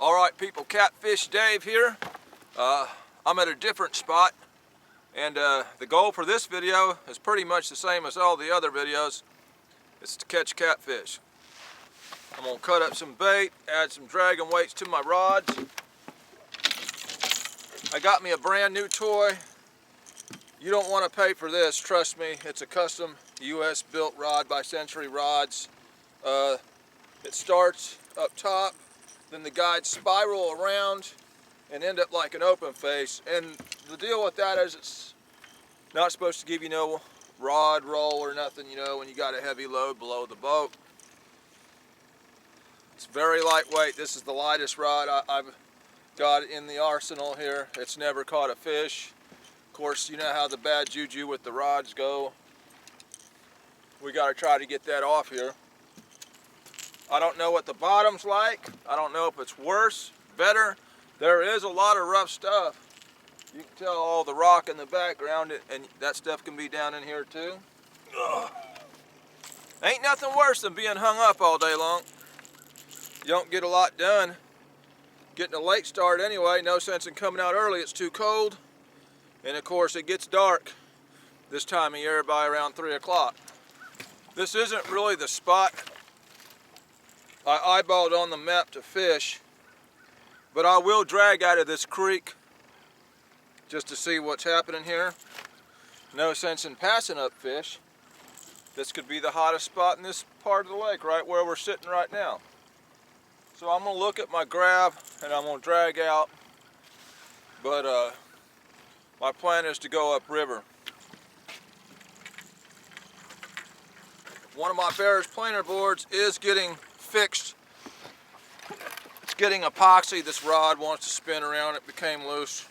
Alright people, Catfish Dave here. I'm at a different spot, and the goal for this video is pretty much the same as all the other videos. It's to catch catfish. I'm going to cut up some bait, add some dragging weights to my rods. I got me a brand new toy. You don't want to pay for this, trust me. It's a custom US built rod by Century Rods. It starts up top, then the guides spiral around and end up like an open face. And the deal with that is it's not supposed to give you no rod roll or nothing, you know, when you got a heavy load below the boat. It's very lightweight. This is the lightest rod I've got in the arsenal here. It's never caught a fish. Of course, you know how the bad juju with the rods go. We got to try to get that off here. I don't know what the bottom's like. I don't know if it's worse, better. There is a lot of rough stuff. You can tell all the rock in the background, and that stuff can be down in here too. Ugh. Ain't nothing worse than being hung up all day long. You don't get a lot done. Getting a late start anyway, no sense in coming out early, it's too cold. And of course it gets dark this time of year by around 3 o'clock. This isn't really the spot I eyeballed on the map to fish, but I will drag out of this creek just to see what's happening here. No sense in passing up fish. This could be the hottest spot in this part of the lake, right where we're sitting right now. So I'm going to look at my grab and I'm going to drag out, but my plan is to go upriver. One of my Bear's planer boards is getting fixed. It's getting epoxy. This rod wants to spin around. It became loose.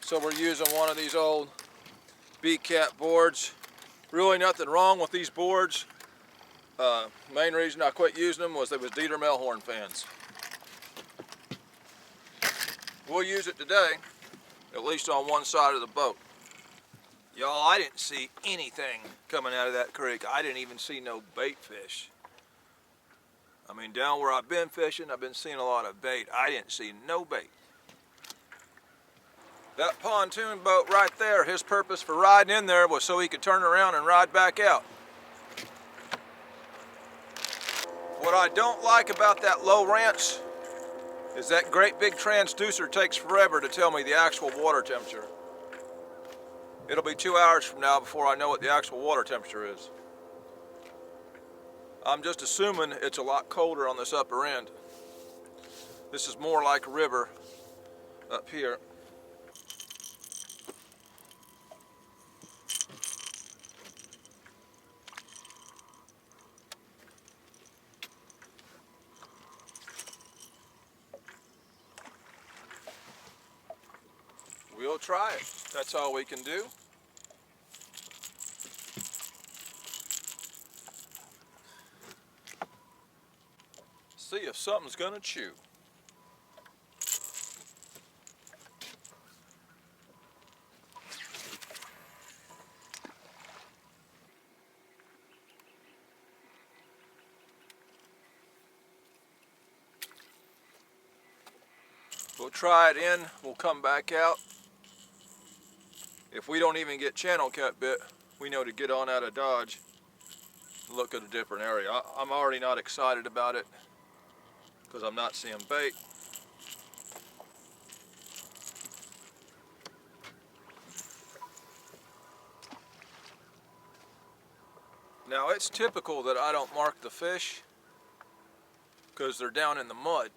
So we're using one of these old B-cap boards. Really nothing wrong with these boards. Main reason I quit using them was they was Dieter Melhorn fans. We'll use it today, at least on one side of the boat. Y'all, I didn't see anything coming out of that creek. I didn't even see no bait fish. I mean, down where I've been fishing, I've been seeing a lot of bait. I didn't see no bait. That pontoon boat right there, his purpose for riding in there was so he could turn around and ride back out. What I don't like about that low ranch is that great big transducer takes forever to tell me the actual water temperature. It'll be 2 hours from now before I know what the actual water temperature is. I'm just assuming it's a lot colder on this upper end. This is more like a river up here. We'll try it. That's all we can do. See if something's gonna chew. We'll try it in, we'll come back out. If we don't even get channel cat bit, we know to get on out of Dodge, look at a different area. I'm already not excited about it because I'm not seeing bait. Now it's typical that I don't mark the fish because they're down in the mud,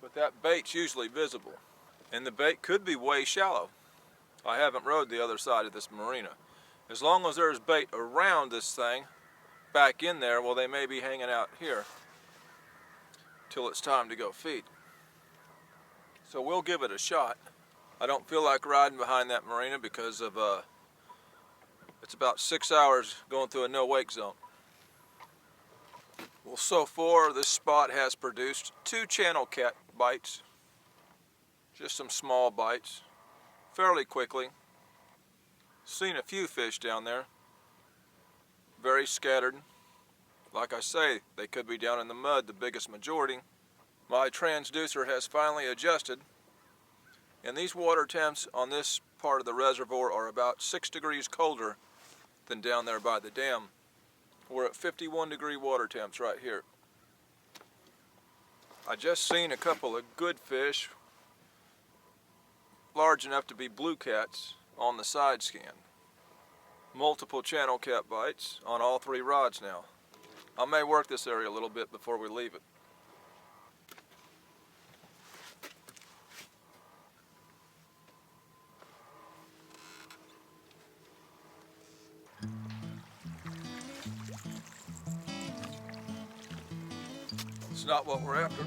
but that bait's usually visible. And the bait could be way shallow. I haven't rode the other side of this marina. As long as there's bait around this thing, back in there, well, they may be hanging out here till it's time to go feed. So we'll give it a shot. I don't feel like riding behind that marina because of it's about 6 hours going through a no wake zone. Well, so far this spot has produced 2 channel cat bites. Just some small bites. Fairly quickly. Seen a few fish down there. Very scattered. Like I say, they could be down in the mud, the biggest majority. My transducer has finally adjusted, and these water temps on this part of the reservoir are about 6 degrees colder than down there by the dam. We're at 51 degree water temps right here. I just seen a couple of good fish, large enough to be blue cats, on the side scan. Multiple channel cat bites on all 3 rods now. I may work this area a little bit before we leave it. It's not what we're after.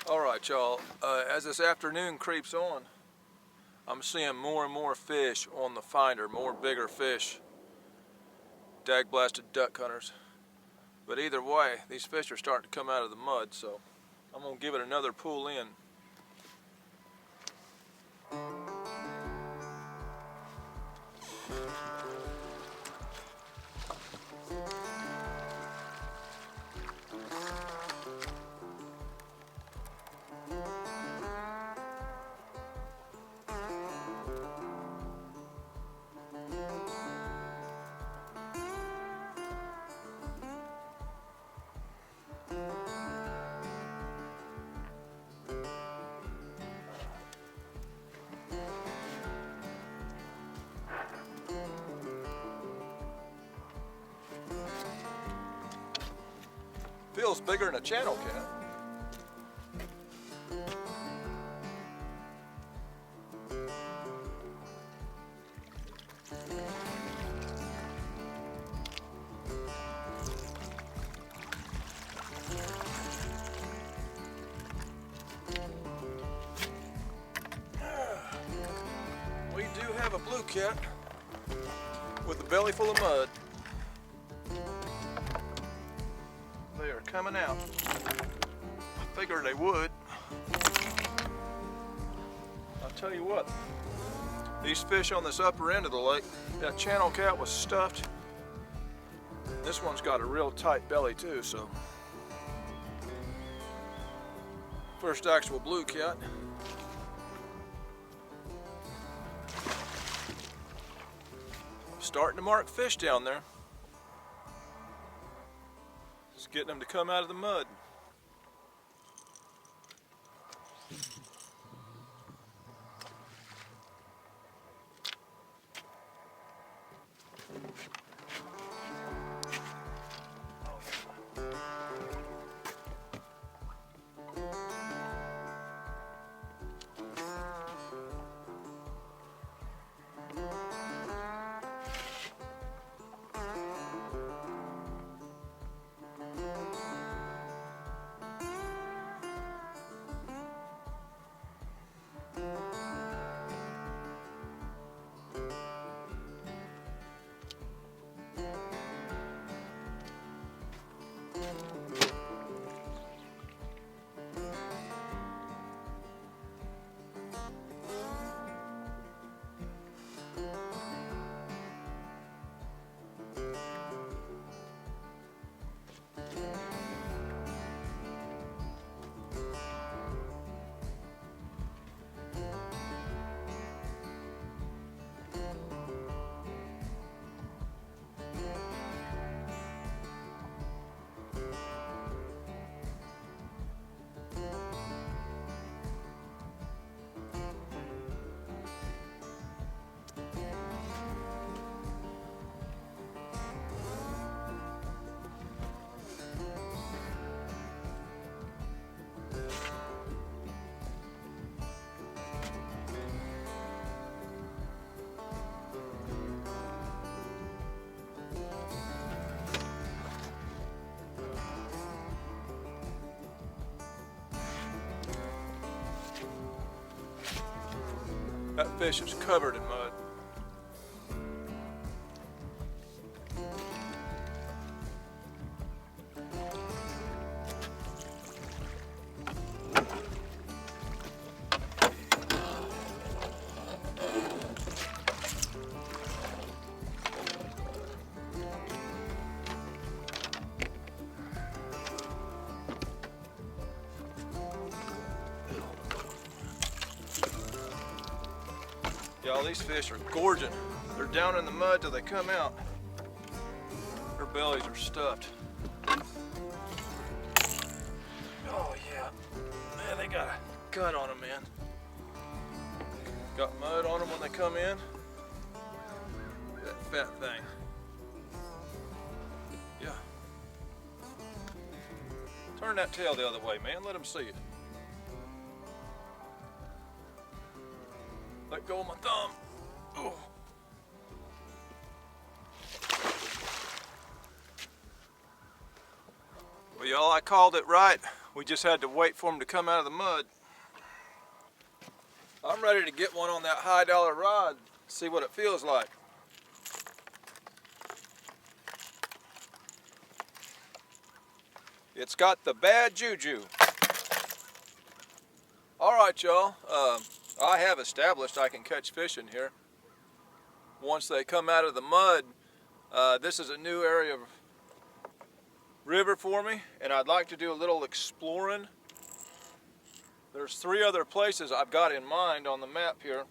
Alright y'all, as this afternoon creeps on, I'm seeing more and more fish on the finder, more bigger fish. Dag-blasted duck hunters. But either way, these fish are starting to come out of the mud, so I'm going to give it another pull in. Feels bigger than a channel cat. We do have a blue cat with a belly full of mud. They are coming out. I figured they would. I'll tell you what, these fish on this upper end of the lake, that channel cat was stuffed. This one's got a real tight belly too, so. First actual blue cat. Starting to mark fish down there. Just getting them to come out of the mud. That fish is covered in mud. Y'all, these fish are gorging. They're down in the mud till they come out. Their bellies are stuffed. Oh yeah, man, they got a gut on them, man. Got mud on them when they come in. That fat thing. Yeah. Turn that tail the other way, man. Let them see you. Let go of my thumb. Oh. Well, y'all, I called it right. We just had to wait for them to come out of the mud. I'm ready to get one on that high dollar rod, see what it feels like. It's got the bad juju. All right, y'all. I have established I can catch fish in here. Once they come out of the mud, this is a new area of river for me, and I'd like to do a little exploring. There's 3 other places I've got in mind on the map here,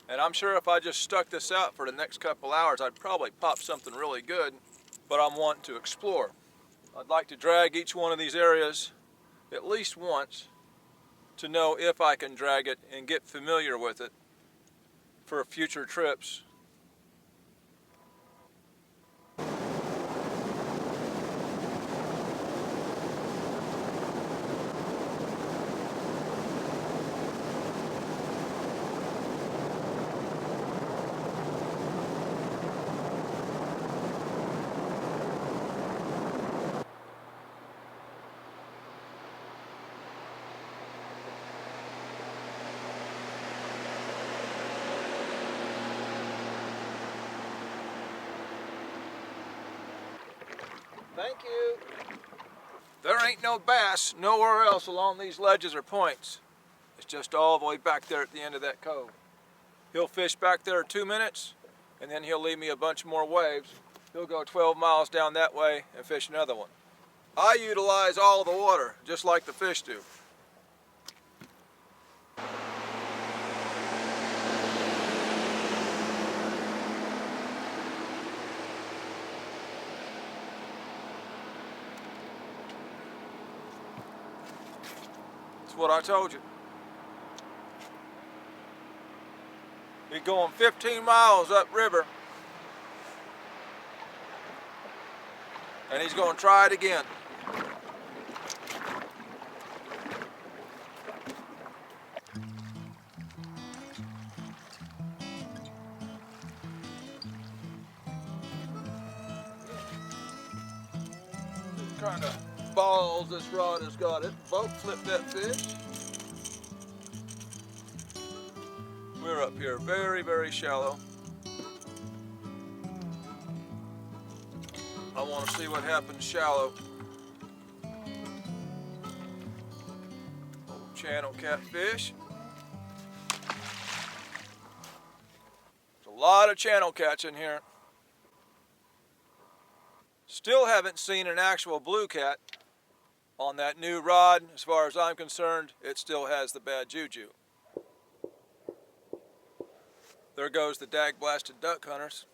and I'm sure if I just stuck this out for the next couple hours, I'd probably pop something really good, but I'm wanting to explore. I'd like to drag each one of these areas at least once to know if I can drag it and get familiar with it for future trips. Thank you. There ain't no bass nowhere else along these ledges or points. It's just all the way back there at the end of that cove. He'll fish back there 2 minutes, and then he'll leave me a bunch more waves. He'll go 12 miles down that way and fish another one. I utilize all the water, just like the fish do. What I told you. He's going 15 miles upriver, and he's going to try it again. Kind of balls this rod has got it. Boat flip that fish. We're up here very, very shallow. I want to see what happens shallow. Old channel catfish. There's a lot of channel cats in here. Still haven't seen an actual blue cat. On that new rod, as far as I'm concerned, it still has the bad juju. There goes the dag-blasted duck hunters.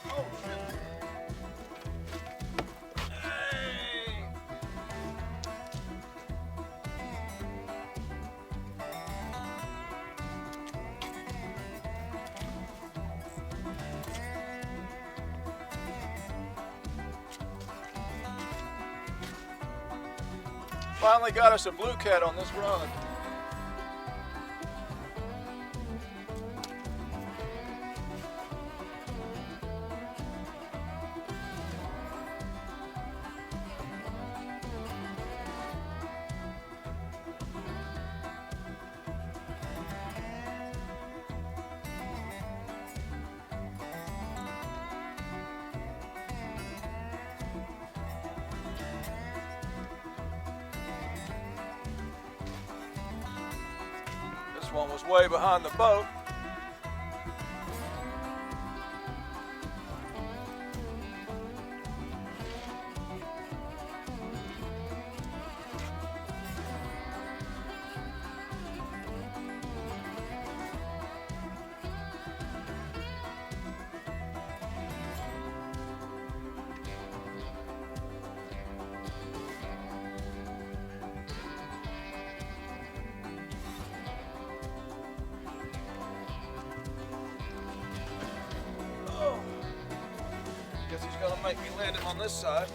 Oh, shit. Hey! Finally got us a blue cat on this rod. This one was way behind the boat. Guess he's gonna make me land him on this side.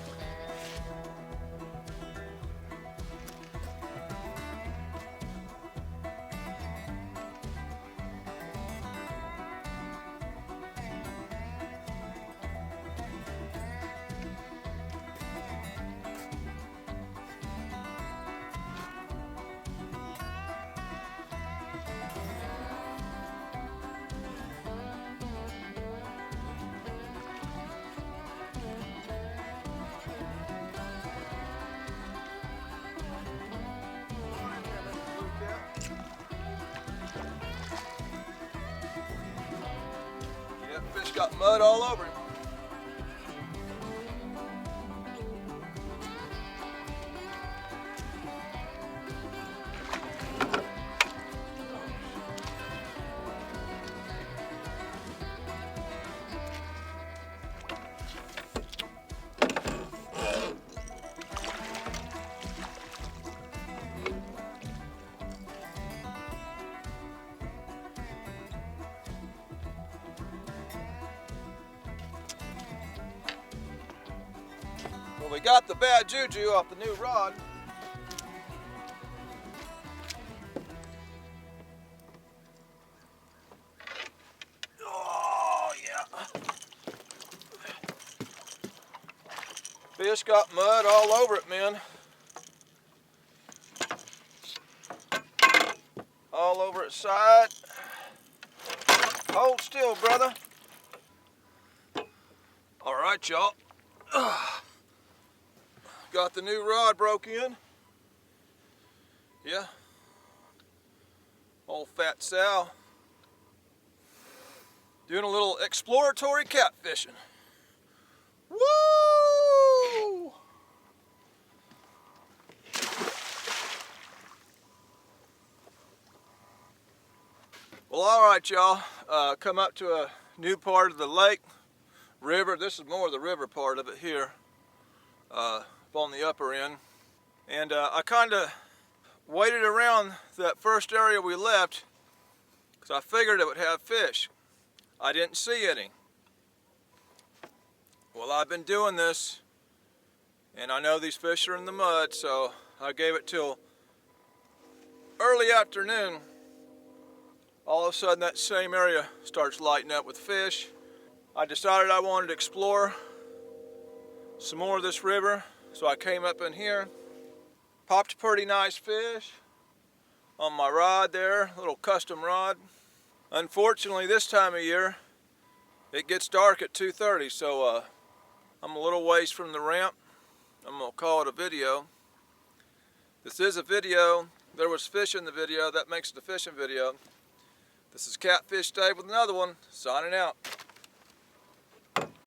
Fish got mud all over him. Well, we got the bad juju off the new rod. Oh, yeah. Fish got mud all over it, man. All over its side. Hold still, brother. All right, y'all. Got the new rod broke in. Yeah. Old Fat Sal. Doing a little exploratory catfishing. Woo! Well, all right, y'all. Come up to a new part of the lake, river. This is more of the river part of it here. On the upper end, and I kind of waited around that first area we left because I figured it would have fish. I didn't see any. Well, I've been doing this and I know these fish are in the mud, so I gave it till early afternoon. All of a sudden that same area starts lighting up with fish. I decided I wanted to explore some more of this river. So I came up in here, popped a pretty nice fish on my rod there, little custom rod. Unfortunately, this time of year, it gets dark at 2:30, so I'm a little ways from the ramp. I'm gonna call it a video. This is a video. There was fish in the video. That makes it a fishing video. This is Catfish Dave with another one, signing out.